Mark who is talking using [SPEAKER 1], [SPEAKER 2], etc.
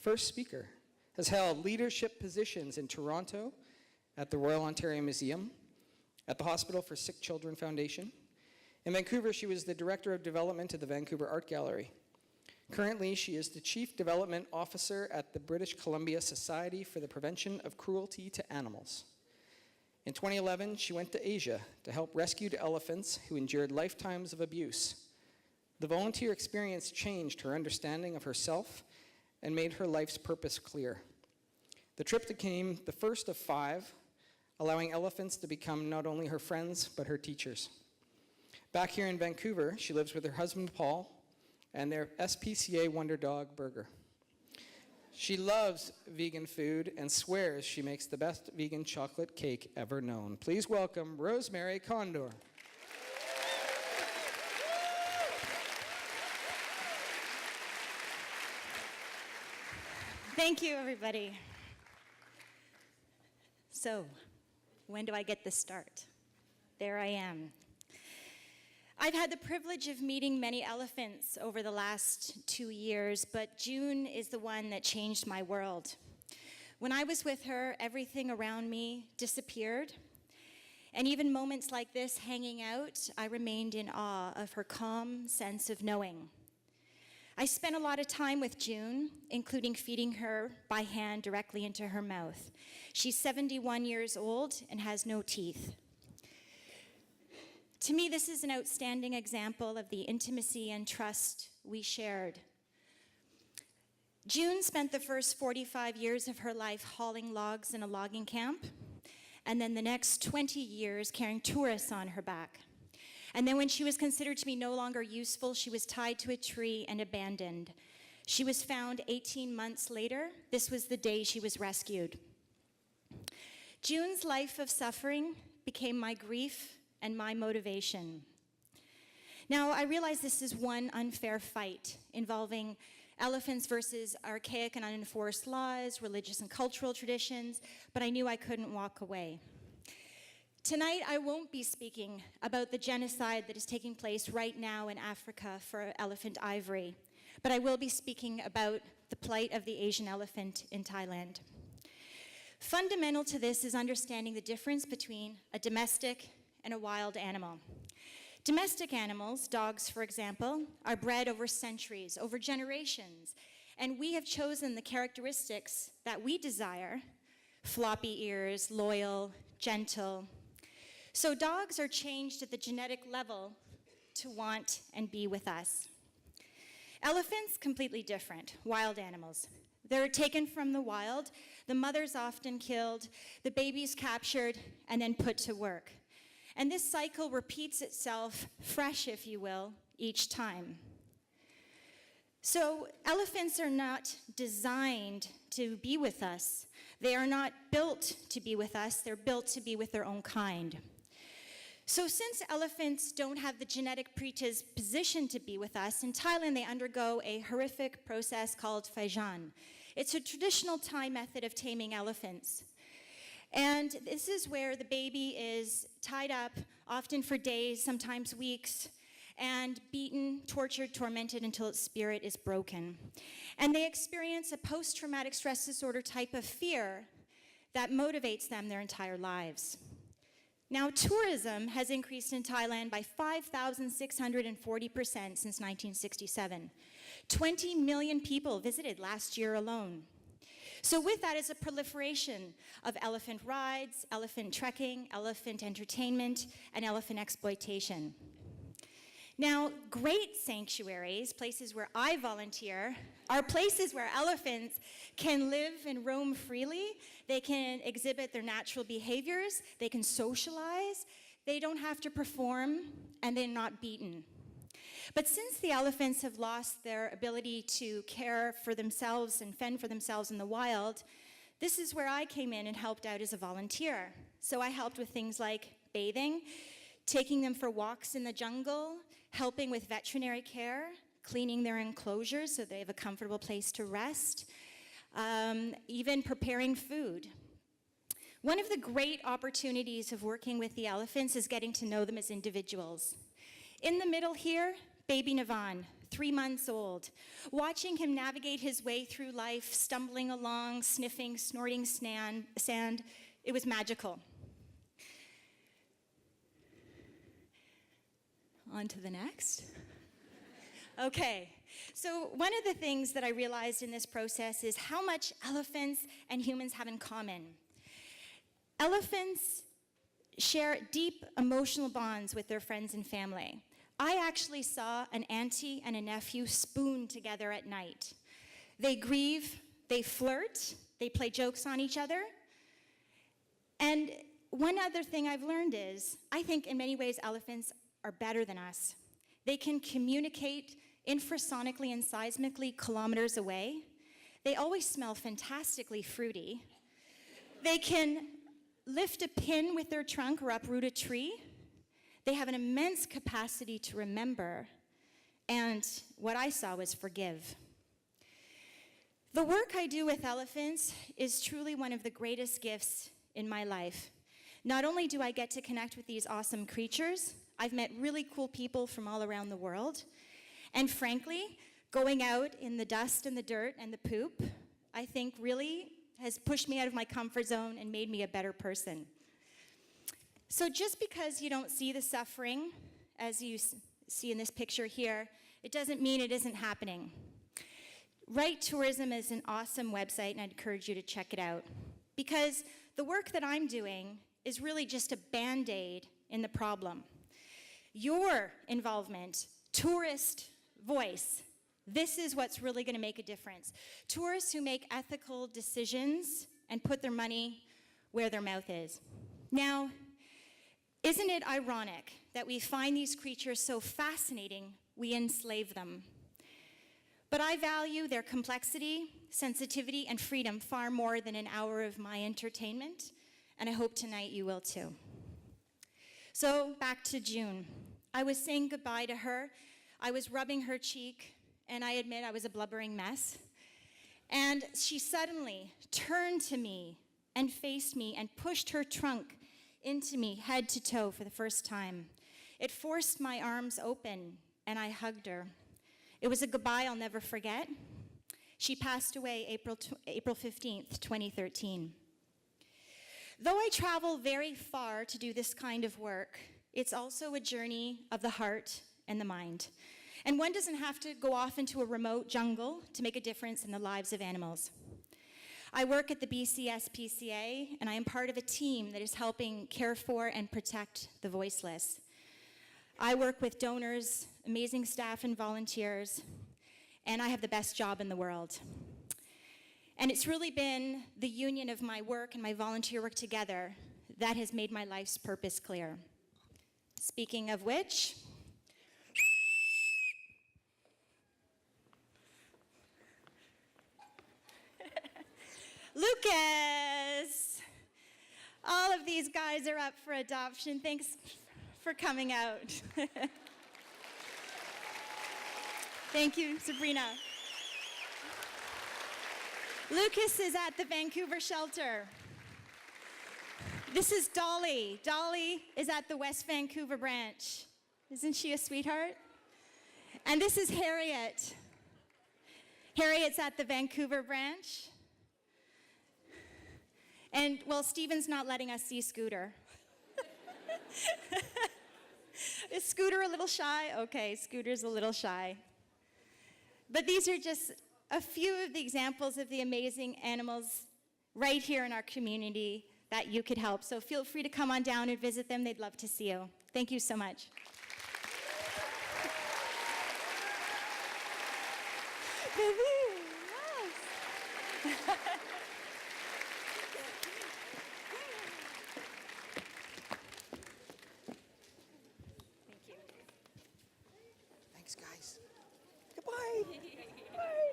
[SPEAKER 1] first speaker, has held leadership positions in Toronto at the Royal Ontario Museum, at the Hospital for Sick Children Foundation. In Vancouver, she was the Director of Development at the Vancouver Art Gallery. Currently, she is the Chief Development Officer at the British Columbia Society for the Prevention of Cruelty to Animals. In 2011, she went to Asia to help rescued elephants who endured lifetimes of abuse. The volunteer experience changed her understanding of herself and made her life's purpose clear. The trip became the first of 5, allowing elephants to become not only her friends, but her teachers. Back here in Vancouver, she lives with her husband, Paul, and their SPCA Wonder Dog Burger. She loves vegan food and swears she makes the best vegan chocolate cake ever known. Please welcome Rosemary Conder.
[SPEAKER 2] Thank you, everybody. So, when do I get the start? There I am. I've had the privilege of meeting many elephants over the last 2 years, but June is the one that changed my world. When I was with her, everything around me disappeared. And even moments like this hanging out, I remained in awe of her calm sense of knowing. I spent a lot of time with June, including feeding her by hand directly into her mouth. She's 71 years old and has no teeth. To me, this is an outstanding example of the intimacy and trust we shared. June spent the first 45 years of her life hauling logs in a logging camp, and then the next 20 years carrying tourists on her back. And then when she was considered to be no longer useful, she was tied to a tree and abandoned. She was found 18 months later. This was the day she was rescued. June's life of suffering became my grief and my motivation. Now, I realize this is one unfair fight involving elephants versus archaic and unenforced laws, religious and cultural traditions, but I knew I couldn't walk away. Tonight, I won't be speaking about the genocide that is taking place right now in Africa for elephant ivory, but I will be speaking about the plight of the Asian elephant in Thailand. Fundamental to this is understanding the difference between a domestic and a wild animal. Domestic animals, dogs for example, are bred over centuries, over generations, and we have chosen the characteristics that we desire: floppy ears, loyal, gentle. So dogs are changed at the genetic level to want and be with us. Elephants, completely different, wild animals. They're taken from the wild, the mother's often killed, the baby's captured, and then put to work. And this cycle repeats itself, fresh if you will, each time. So elephants are not designed to be with us. They are not built to be with us. They're built to be with their own kind. So since elephants don't have the genetic predisposition to be with us, in Thailand they undergo a horrific process called Phaijan. It's a traditional Thai method of taming elephants. And this is where the baby is tied up, often for days, sometimes weeks, and beaten, tortured, tormented until its spirit is broken. And they experience a post-traumatic stress disorder type of fear that motivates them their entire lives. Now, tourism has increased in Thailand by 5,640% since 1967. 20 million people visited last year alone. So with that is a proliferation of elephant rides, elephant trekking, elephant entertainment, and elephant exploitation. Now, great sanctuaries, places where I volunteer, are places where elephants can live and roam freely. They can exhibit their natural behaviors. They can socialize. They don't have to perform, and they're not beaten. But since the elephants have lost their ability to care for themselves and fend for themselves in the wild, this is where I came in and helped out as a volunteer. So I helped with things like bathing, taking them for walks in the jungle, helping with veterinary care, cleaning their enclosures so they have a comfortable place to rest, even preparing food. One of the great opportunities of working with the elephants is getting to know them as individuals. In the middle here, baby Navan, 3 months old. Watching him navigate his way through life, stumbling along, sniffing, snorting sand, it was magical. On to the next. Okay, so one of the things that I realized in this process is how much elephants and humans have in common. Elephants share deep emotional bonds with their friends and family. I actually saw an auntie and a nephew spoon together at night. They grieve, they flirt, they play jokes on each other. And one other thing I've learned is, I think in many ways elephants are better than us. They can communicate infrasonically and seismically kilometers away. They always smell fantastically fruity. They can lift a pin with their trunk or uproot a tree. They have an immense capacity to remember, and what I saw was forgive. The work I do with elephants is truly one of the greatest gifts in my life. Not only do I get to connect with these awesome creatures, I've met really cool people from all around the world, and frankly, going out in the dust and the dirt and the poop, I think really has pushed me out of my comfort zone and made me a better person. So just because you don't see the suffering, as you see in this picture here, it doesn't mean it isn't happening. Right Tourism is an awesome website, and I'd encourage you to check it out. Because the work that I'm doing is really just a Band-Aid in the problem. Your involvement, tourist voice, this is what's really going to make a difference. Tourists who make ethical decisions and put their money where their mouth is. Now, isn't it ironic that we find these creatures so fascinating, we enslave them? But I value their complexity, sensitivity, and freedom far more than an hour of my entertainment, and I hope tonight you will too. So back to June. I was saying goodbye to her. I was rubbing her cheek, and I admit I was a blubbering mess. And she suddenly turned to me and faced me and pushed her trunk into me head to toe for the first time. It forced my arms open, and I hugged her. It was a goodbye I'll never forget. She passed away April 15th, 2013. Though I travel very far to do this kind of work, it's also a journey of the heart and the mind. And one doesn't have to go off into a remote jungle to make a difference in the lives of animals. I work at the BC SPCA, and I am part of a team that is helping care for and protect the voiceless. I work with donors, amazing staff and volunteers, and I have the best job in the world. And it's really been the union of my work and my volunteer work together that has made my life's purpose clear. Speaking of which, Lucas! All of these guys are up for adoption. Thanks for coming out. Thank you, Sabrina. Lucas is at the Vancouver shelter. This is Dolly. Dolly is at the West Vancouver branch. Isn't she a sweetheart? And this is Harriet. Harriet's at the Vancouver branch. And, well, Stephen's not letting us see Scooter. Is Scooter a little shy? Okay, Scooter's a little shy. But these are just a few of the examples of the amazing animals right here in our community that you could help. So feel free to come on down and visit them. They'd love to see you. Thank you so much.
[SPEAKER 1] Thanks, guys. Goodbye. Bye.